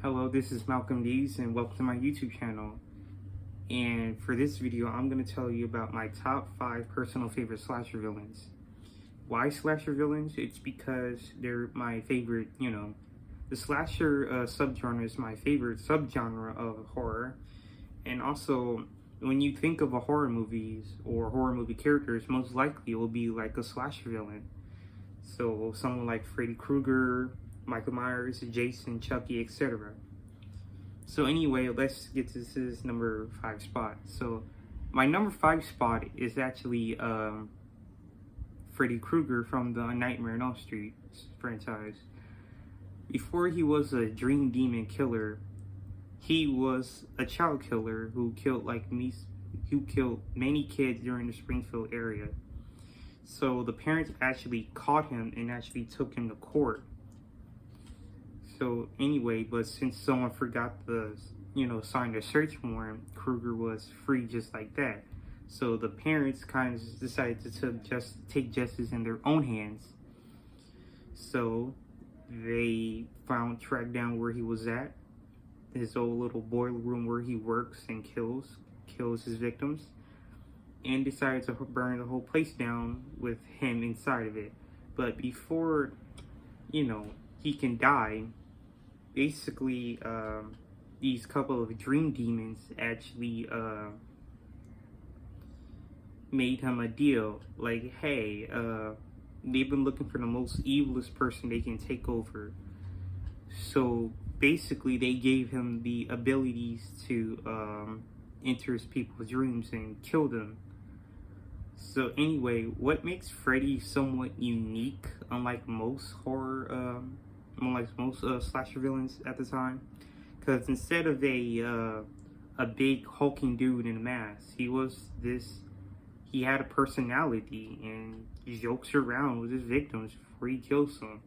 Hello, this is Malcolm Dees and welcome to my YouTube channel. And for this video, I'm going to tell you about my top 5 personal favorite slasher villains. Why slasher villains? It's because they're my favorite, the slasher subgenre is my favorite subgenre of horror. And also, when you think of a horror movies or horror movie characters, most likely it will be like a slasher villain. So someone like Freddy Krueger, Michael Myers, Jason, Chucky, etc. So anyway, let's get to this number 5 spot. So my number 5 spot is actually Freddy Krueger from the Nightmare on Elm Street franchise. Before he was a dream demon killer, he was a child killer who killed many kids during the Springfield area. So the parents actually caught him and actually took him to court. So anyway, but since someone forgot the, sign the search warrant, Krueger was free just like that. So the parents kind of decided to take justice in their own hands. So they tracked down where he was at, his old little boiler room where he works and kills his victims, and decided to burn the whole place down with him inside of it. But before, he can die, basically, these couple of dream demons actually made him a deal. Like, hey, they've been looking for the most evilest person they can take over. So basically, they gave him the abilities to enter people's dreams and kill them. So anyway, what makes Freddy somewhat unique, unlike most slasher villains at the time, because instead of a big hulking dude in a mask, he had a personality and he jokes around with his victims before he kills them.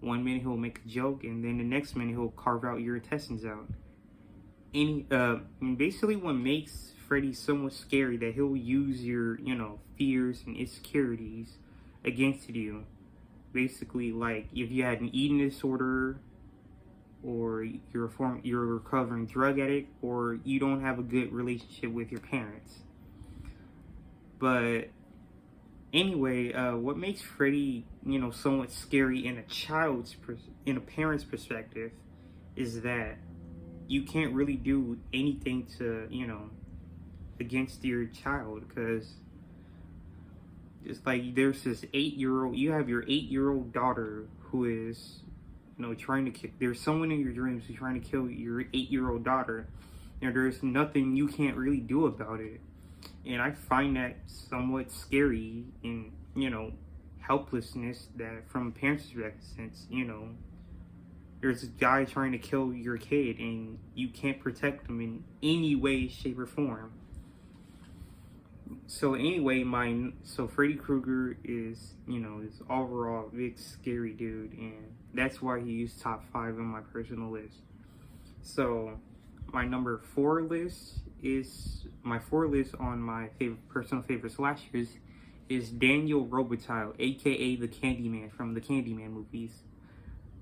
One minute he'll make a joke, and then the next minute he'll carve out your intestines out. Basically what makes Freddy somewhat scary, that he'll use your, fears and insecurities against you. Basically, like if you had an eating disorder, or you're a recovering drug addict, or you don't have a good relationship with your parents. But anyway, what makes Freddy, somewhat scary in a parent's perspective, is that you can't really do anything to, against your child, because it's like there's this 8-year-old, you have your 8-year-old daughter who is, trying to kill, there's someone in your dreams who's trying to kill your 8-year-old daughter, and there's nothing you can't really do about it. And I find that somewhat scary and, helplessness, that from a parent's perspective, since, there's a guy trying to kill your kid and you can't protect them in any way, shape, or form. So anyway, Freddy Krueger is, is overall a big scary dude, and that's why he's top 5 on my personal list. So my number 4 list on my personal favorite slashers is Daniel Robitaille, aka the Candyman from the Candyman movies.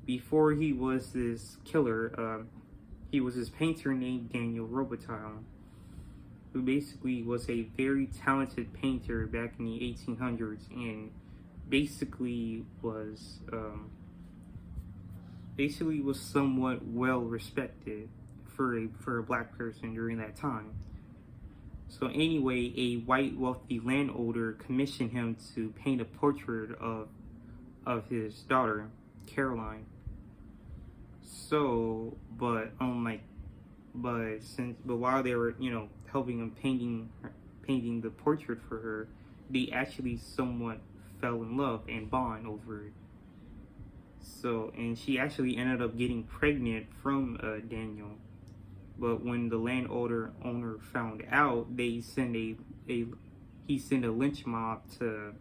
Before he was this killer, he was this painter named Daniel Robitaille, who basically was a very talented painter back in the 1800s, and basically was somewhat well respected for a black person during that time. So anyway, a white wealthy landowner commissioned him to paint a portrait of his daughter, Caroline. So, but while they were, helping him painting the portrait for her, they actually somewhat fell in love and bond over it. So, and she actually ended up getting pregnant from Daniel. But when the landowner found out, he sent a lynch mob to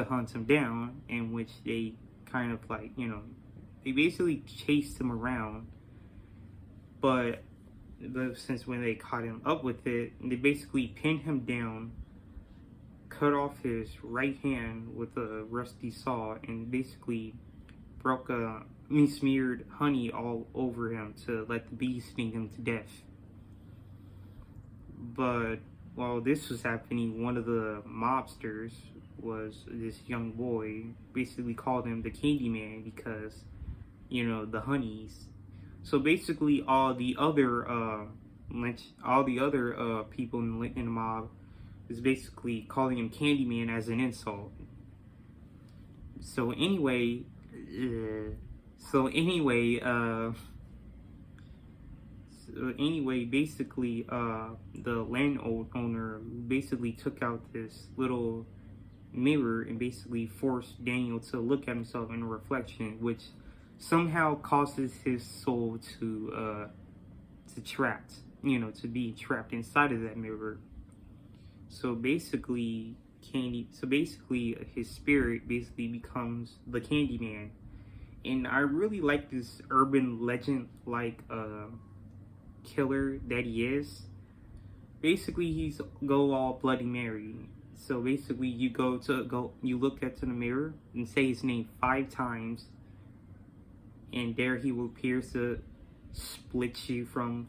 hunt him down, in which they kind of they basically chased him around. But since when they caught him up with it, they basically pinned him down, cut off his right hand with a rusty saw, and basically broke smeared honey all over him to let the bees sting him to death. But while this was happening, one of the mobsters was this young boy, basically called him the Candyman because, you know, the honeys. So basically, all the other people in the mob is basically calling him Candyman as an insult. So anyway, basically, the landowner basically took out this little mirror and basically forced Daniel to look at himself in a reflection, which somehow causes his soul to be trapped inside of that mirror. So basically, his spirit basically becomes the Candyman. And I really like this urban legend like killer that he is. Basically, he's go all Bloody Mary. So basically, you look into the mirror and say his name 5 times, and there he will appear to split you from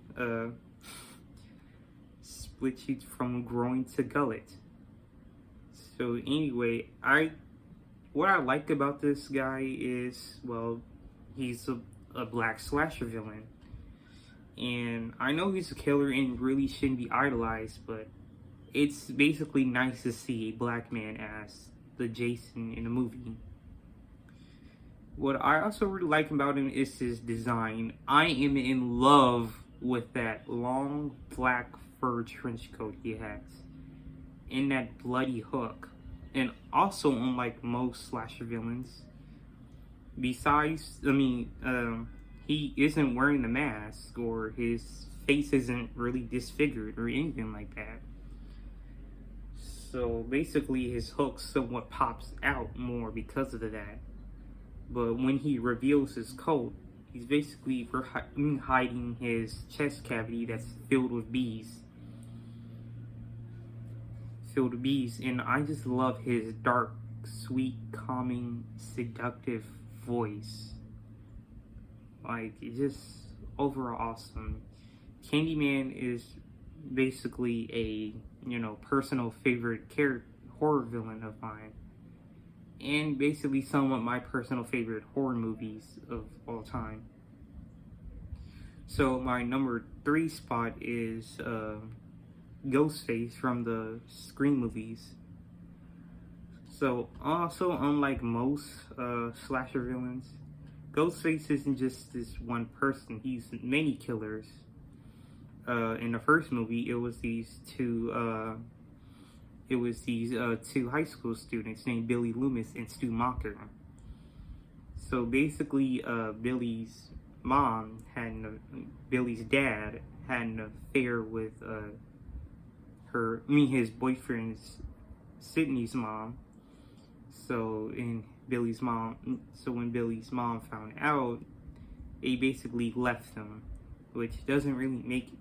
groin to gullet. So anyway, what I like about this guy is, well, he's a black slasher villain. And I know he's a killer and really shouldn't be idolized, but it's basically nice to see a black man as the Jason in a movie. What I also really like about him is his design. I am in love with that long black fur trench coat he has, and that bloody hook. And also, unlike most slasher villains, he isn't wearing the mask, or his face isn't really disfigured or anything like that. So basically, his hook somewhat pops out more because of that. But when he reveals his coat, he's basically hiding his chest cavity that's filled with bees. And I just love his dark, sweet, calming, seductive voice. Like, it's just overall awesome. Candyman is basically a, personal favorite horror villain of mine. And basically some of my personal favorite horror movies of all time. So my number 3 spot is Ghostface from the Scream movies. So also, unlike most slasher villains, Ghostface isn't just this one person. He's many killers. In the first movie, it was these two high school students named Billy Loomis and Stu Macher. So basically, Billy's dad had an affair with his boyfriend's Sydney's mom. So when Billy's mom found out, they basically left him, which doesn't really make it.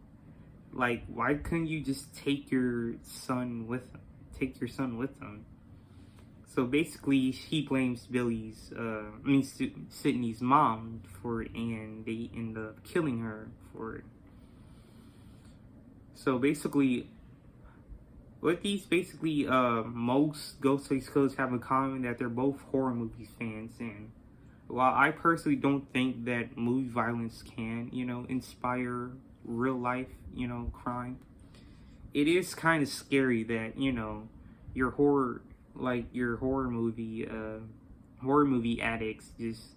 Like, why couldn't you just take your son with them? So basically, she blames Sydney's mom for it, and they end up killing her for it. So basically, what most Ghostface killers have in common, that they're both horror movie fans. And while I personally don't think that movie violence can, inspire real life, crime, it is kind of scary that, your horror movie addicts just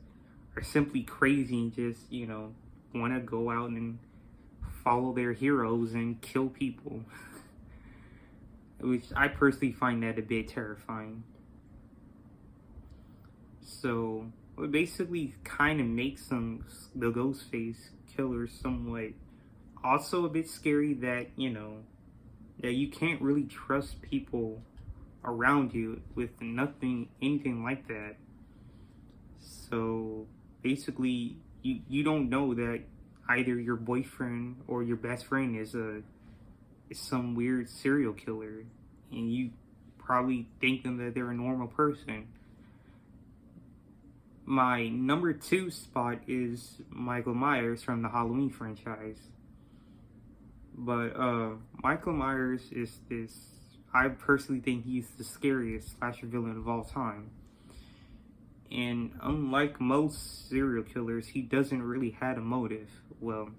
are simply crazy and just, want to go out and follow their heroes and kill people. Which I personally find that a bit terrifying. So it basically kind of makes the Ghostface killers somewhat also a bit scary, that that you can't really trust people around you with anything like that. So basically, you don't know that either your boyfriend or your best friend is some weird serial killer, and you probably think that they're a normal person. My number 2 spot is Michael Myers from the Halloween franchise. But Michael Myers is this. I personally think he's the scariest slasher villain of all time. And unlike most serial killers, he doesn't really have a motive. Well,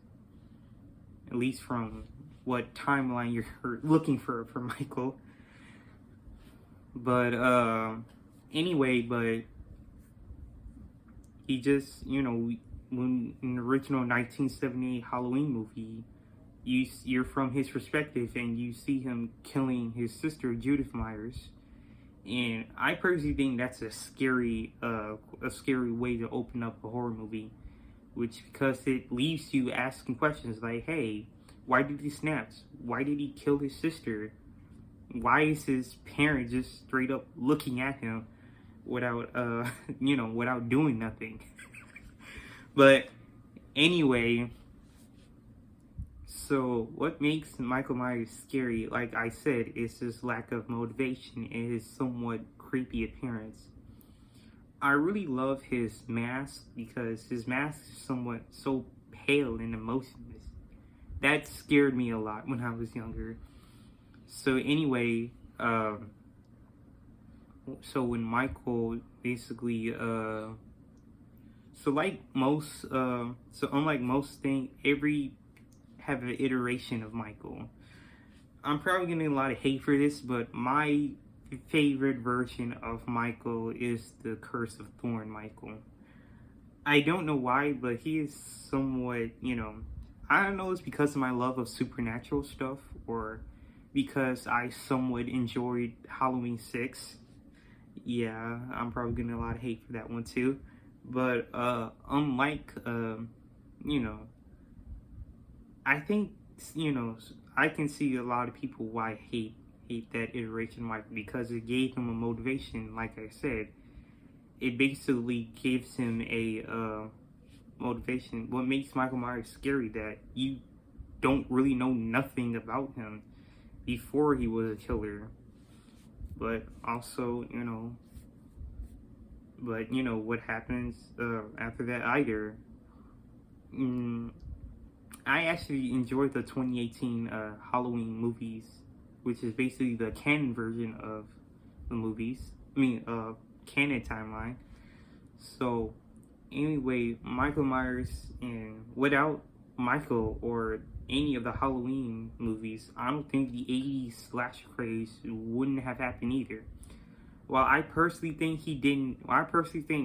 at least from what timeline you're looking for Michael. But anyway, but he just, when in the original 1978 Halloween movie, you're from his perspective and you see him killing his sister Judith Myers, and I personally think that's a scary way to open up a horror movie, because it leaves you asking questions like, hey, why did he snap? Why did he kill his sister? Why is his parent just straight up looking at him without without doing nothing? But anyway, so what makes Michael Myers scary, like I said, is his lack of motivation and his somewhat creepy appearance. I really love his mask because his mask is somewhat so pale and emotionless. That scared me a lot when I was younger. So anyway, so when Michael basically, so unlike most things, have an iteration of Michael. I'm probably getting a lot of hate for this, but my favorite version of Michael is the Curse of Thorn Michael. I don't know why, but he is somewhat, I don't know, it's because of my love of supernatural stuff, or because I somewhat enjoyed Halloween 6. Yeah, I'm probably getting a lot of hate for that one too. But unlike, I think, I can see a lot of people why hate that iteration of Michael, because it gave him a motivation. Like I said, it basically gives him a motivation. What makes Michael Myers scary, that you don't really know nothing about him before he was a killer, but also, what happens after that either. I actually enjoyed the 2018 Halloween movies, which is basically the canon version of the movies. Canon timeline. So, anyway, Michael Myers, and without Michael or any of the Halloween movies, I don't think the 80s slasher craze wouldn't have happened either. While I personally think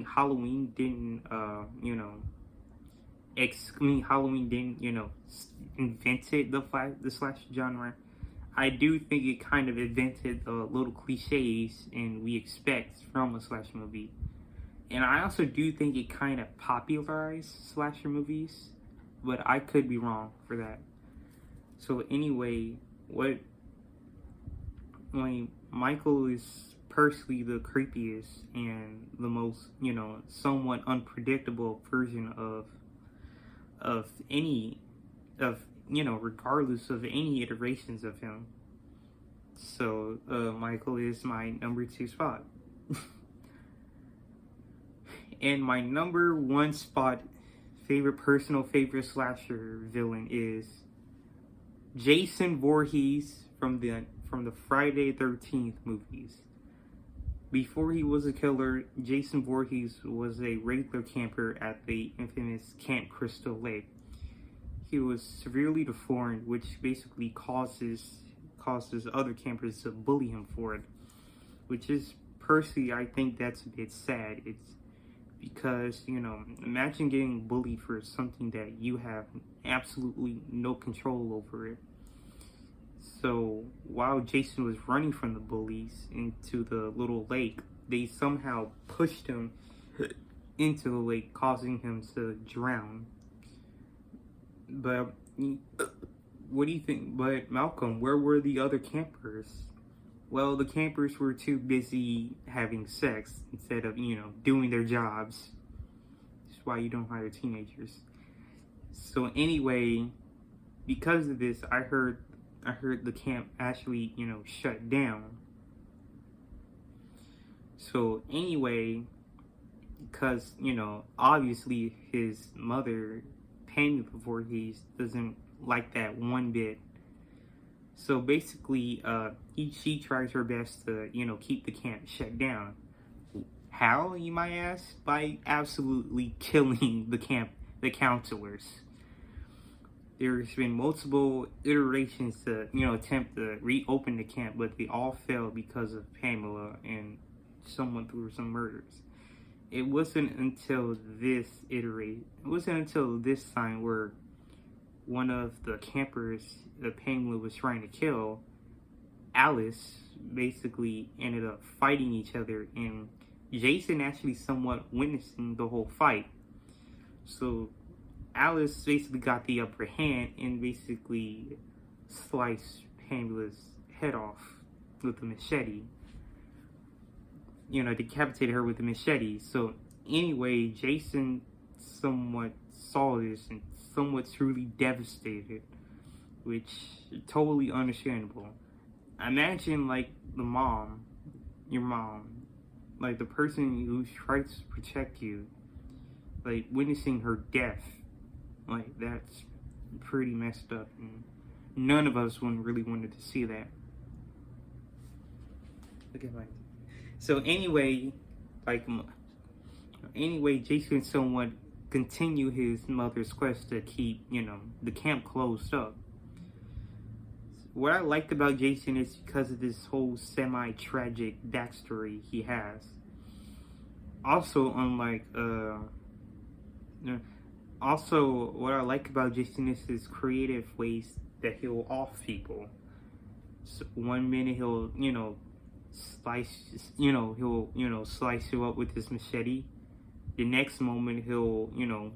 Halloween didn't, Halloween didn't, invented the slasher genre. I do think it kind of invented the little cliches and we expect from a slasher movie. And I also do think it kind of popularized slasher movies, but I could be wrong for that. So anyway, Michael is personally the creepiest and the most, somewhat unpredictable version regardless of any iterations of him. So Michael is my number 2 spot. And my number 1 spot, personal favorite slasher villain, is Jason Voorhees from the Friday 13th movies. Before he was a killer, Jason Voorhees was a regular camper at the infamous Camp Crystal Lake. He was severely deformed, which basically causes other campers to bully him for it. Which is, personally, I think that's a bit sad. It's because, imagine getting bullied for something that you have absolutely no control over it. So while Jason was running from the bullies into the little lake, they somehow pushed him into the lake, causing him to drown. But what do you think? But Malcolm, where were the other campers? Well, the campers were too busy having sex instead of, doing their jobs. That's why you don't hire teenagers. So anyway, because of this, I heard the camp actually, shut down. So anyway, because, you know, obviously his mother, Pamela Voorhees, doesn't like that one bit. So basically, she tries her best to, you know, keep the camp shut down. How, you might ask? By absolutely killing the counselors. There's been multiple iterations to, you know, attempt to reopen the camp, but they all failed because of Pamela and someone through some murders. It wasn't until this time where one of the campers that Pamela was trying to kill, Alice, basically ended up fighting each other, and Jason actually somewhat witnessing the whole fight. So Alice basically got the upper hand and basically sliced Pamela's head off with a machete. You know, decapitated her with a machete. So anyway, Jason somewhat saw this and somewhat truly devastated, which is totally understandable. Imagine like your mom, like the person who tries to protect you, like witnessing her death. Like, that's pretty messed up, and none of us really wanted to see that. Look at my. So anyway, Jason somewhat continue his mother's quest to keep, you know, the camp closed up. What I liked about Jason is because of this whole semi-tragic backstory he has. Also, what I like about Jason is his creative ways that he'll off people. So one minute he'll, you know, slice you up with his machete. The next moment he'll, you know,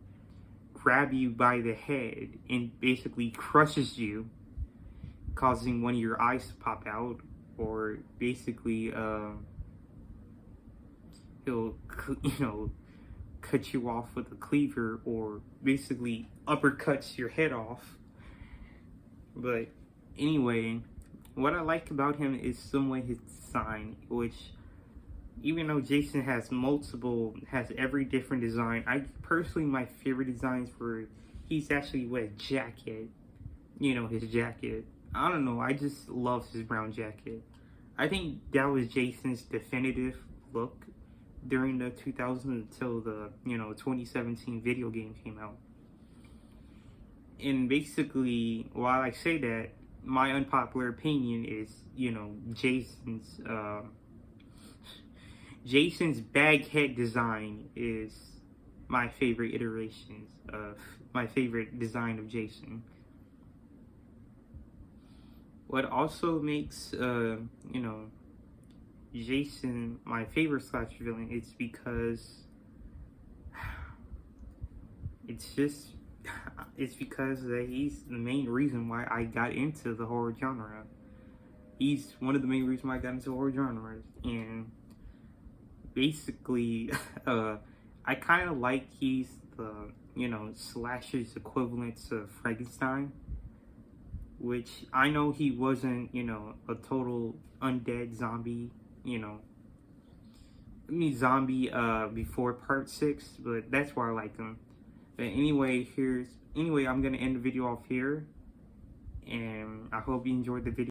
grab you by the head and basically crushes you, causing one of your eyes to pop out, or basically he'll, you know, cut you off with a cleaver, or basically uppercuts your head off. But anyway, what I like about him is somewhat his design, which, even though Jason has every different design, my favorite designs for, he's actually with a jacket, you know, his jacket. I don't know, I just love his brown jacket. I think that was Jason's definitive look during the 2000s until the, you know, 2017 video game came out. And basically, while I say that, my unpopular opinion is, you know, Jason's bag head design is my favorite iterations of my favorite design of Jason. What also makes, you know, Jason my favorite slasher villain, it's because he's the main reason why I got into the horror genre. He's one of the main reasons why I got into horror genres, and basically, I kind of like he's the, you know, slasher's equivalent to Frankenstein, which I know he wasn't, you know, a total undead zombie, you know, zombie before part 6, but that's why I like him. But anyway, I'm gonna end the video off here, and I hope you enjoyed the video.